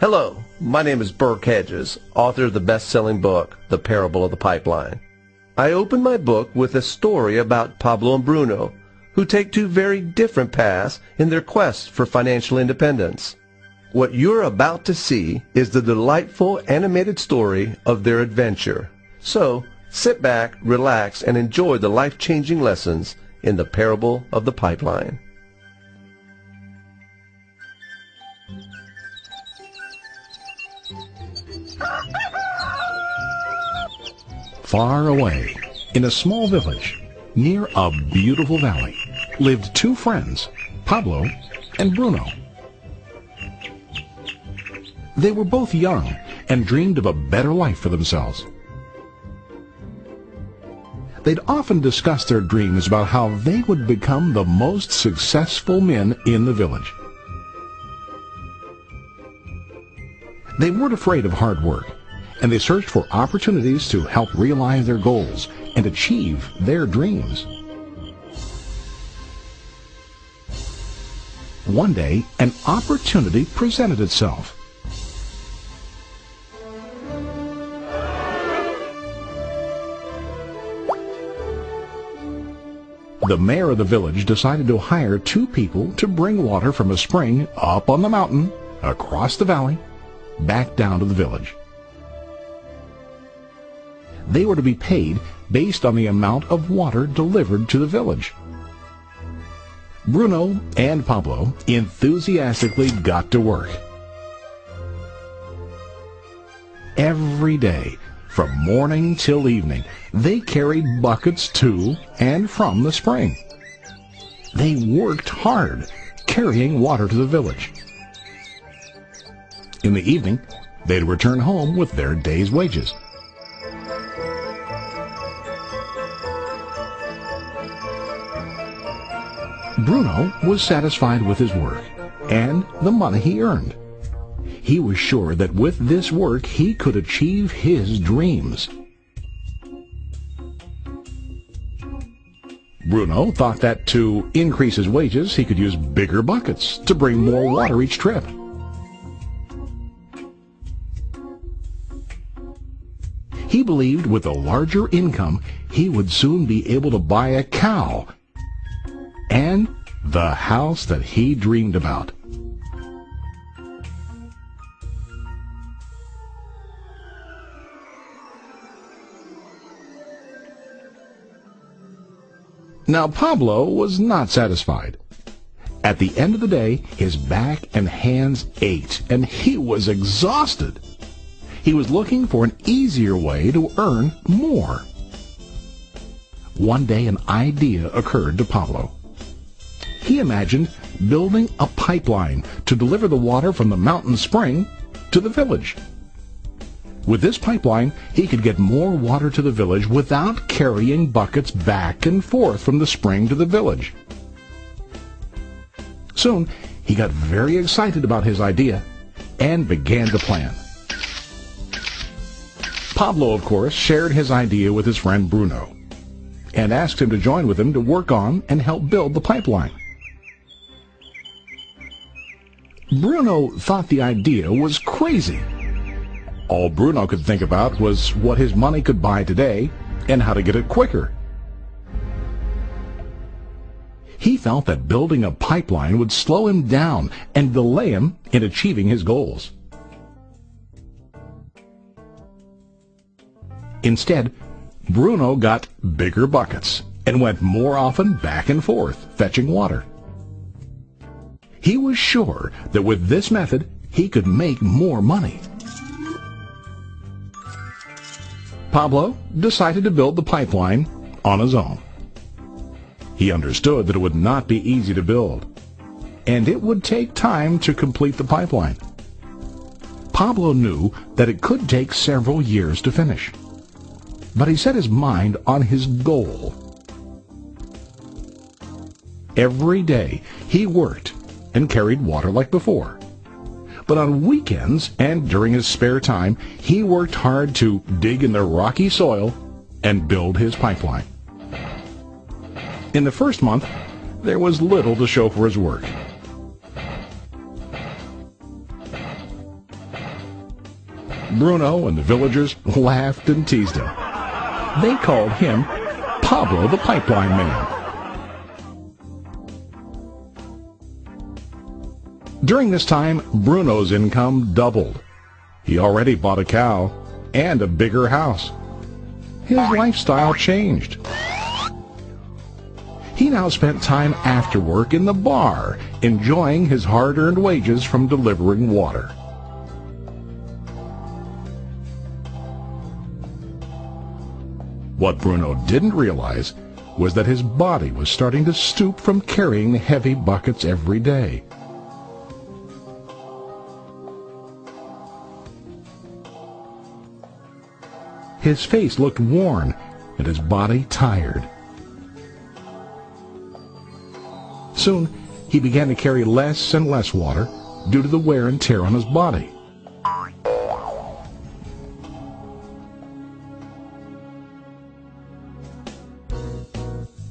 Hello, my name is Burke Hedges, author of the best-selling book, The Parable of the Pipeline. I open my book with a story about Pablo and Bruno, who take two very different paths in their quest for financial independence. What you're about to see is the delightful animated story of their adventure. So, sit back, relax, and enjoy the life-changing lessons in The Parable of the Pipeline. Far away, in a small village, near a beautiful valley, lived two friends, Pablo and Bruno. They were both young and dreamed of a better life for themselves. They'd often discuss their dreams about how they would become the most successful men in the village. They weren't afraid of hard work, and they searched for opportunities to help realize their goals and achieve their dreams. One day, an opportunity presented itself. The mayor of the village decided to hire two people to bring water from a spring up on the mountain, across the valley, back down to the village. They were to be paid based on the amount of water delivered to the village. Bruno and Pablo enthusiastically got to work. Every day, from morning till evening, they carried buckets to and from the spring. They worked hard, carrying water to the village. In the evening, they'd return home with their day's wages. Bruno was satisfied with his work and the money he earned. He was sure that with this work he could achieve his dreams. Bruno thought that to increase his wages he could use bigger buckets to bring more water each trip. He believed with a larger income he would soon be able to buy a cow and the house that he dreamed about. Now Pablo was not satisfied. At the end of the day, his back and hands ached, and he was exhausted. He was looking for an easier way to earn more. One day an idea occurred to Pablo. He imagined building a pipeline to deliver the water from the mountain spring to the village. With this pipeline, he could get more water to the village without carrying buckets back and forth from the spring to the village. Soon, he got very excited about his idea and began to plan. Pablo, of course, shared his idea with his friend Bruno and asked him to join with him to work on and help build the pipeline. Bruno thought the idea was crazy. All Bruno could think about was what his money could buy today and how to get it quicker. He felt that building a pipeline would slow him down and delay him in achieving his goals. Instead, Bruno got bigger buckets and went more often back and forth fetching water. He was sure that with this method, he could make more money. Pablo decided to build the pipeline on his own. He understood that it would not be easy to build, and it would take time to complete the pipeline. Pablo knew that it could take several years to finish, but he set his mind on his goal. Every day he worked and carried water like before. But on weekends and during his spare time, he worked hard to dig in the rocky soil and build his pipeline. In the first month, there was little to show for his work. Bruno and the villagers laughed and teased him. They called him Pablo the Pipeline Man. During this time, Bruno's income doubled. He already bought a cow and a bigger house. His lifestyle changed. He now spent time after work in the bar, enjoying his hard-earned wages from delivering water. What Bruno didn't realize was that his body was starting to stoop from carrying heavy buckets every day. His face looked worn and his body tired. Soon, he began to carry less and less water due to the wear and tear on his body.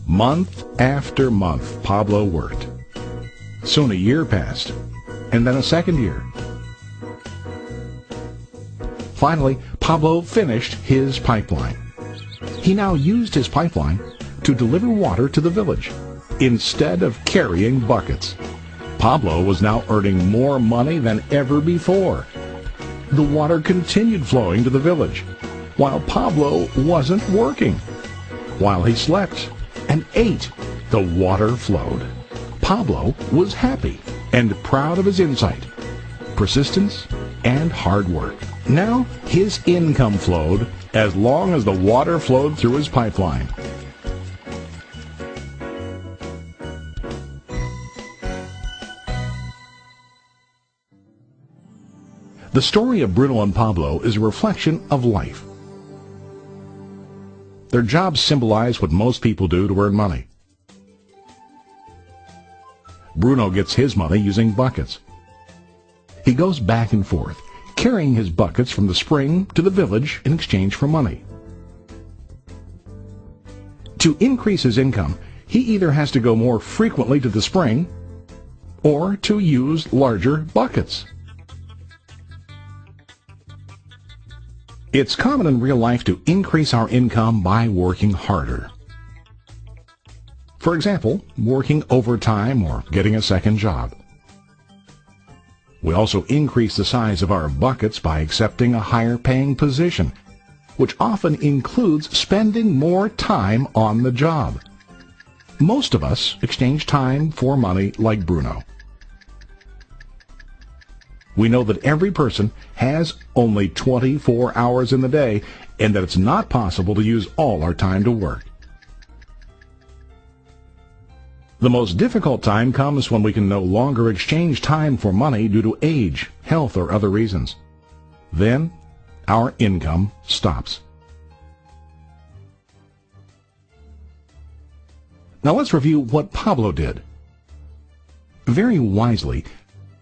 Month after month, Pablo worked. Soon a year passed, and then a second year. Finally, Pablo finished his pipeline. He now used his pipeline to deliver water to the village instead of carrying buckets. Pablo was now earning more money than ever before. The water continued flowing to the village, while Pablo wasn't working. While he slept and ate, the water flowed. Pablo was happy and proud of his insight, persistence, and hard work. Now his income flowed as long as the water flowed through his pipeline. The story of Bruno and Pablo is a reflection of life. Their jobs symbolize what most people do to earn money. Bruno gets his money using buckets. He goes back and forth, carrying his buckets from the spring to the village in exchange for money. To increase his income, he either has to go more frequently to the spring or to use larger buckets. It's common in real life to increase our income by working harder. For example, working overtime or getting a second job. We also increase the size of our buckets by accepting a higher paying position, which often includes spending more time on the job. Most of us exchange time for money like Bruno. We know that every person has only 24 hours in the day and that it's not possible to use all our time to work. The most difficult time comes when we can no longer exchange time for money due to age, health, or other reasons. Then, our income stops. Now let's review what Pablo did. Very wisely,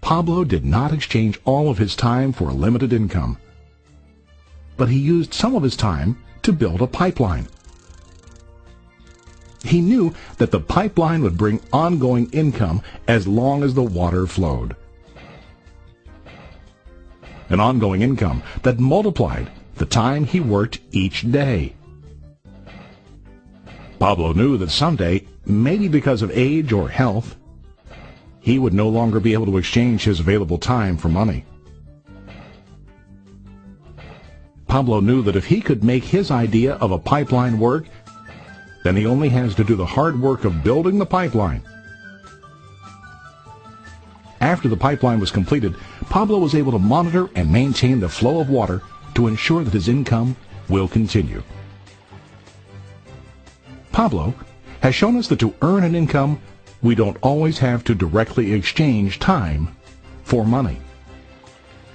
Pablo did not exchange all of his time for a limited income, but he used some of his time to build a pipeline. He knew that the pipeline would bring ongoing income as long as the water flowed. An ongoing income that multiplied the time he worked each day. Pablo knew that someday, maybe because of age or health, he would no longer be able to exchange his available time for money. Pablo knew that if he could make his idea of a pipeline work, then he only has to do the hard work of building the pipeline. After the pipeline was completed, Pablo was able to monitor and maintain the flow of water to ensure that his income will continue. Pablo has shown us that to earn an income, we don't always have to directly exchange time for money.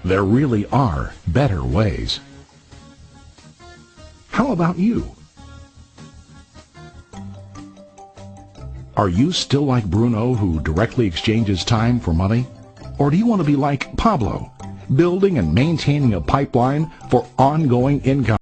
There really are better ways. How about you? Are you still like Bruno, who directly exchanges time for money? Or do you want to be like Pablo, building and maintaining a pipeline for ongoing income?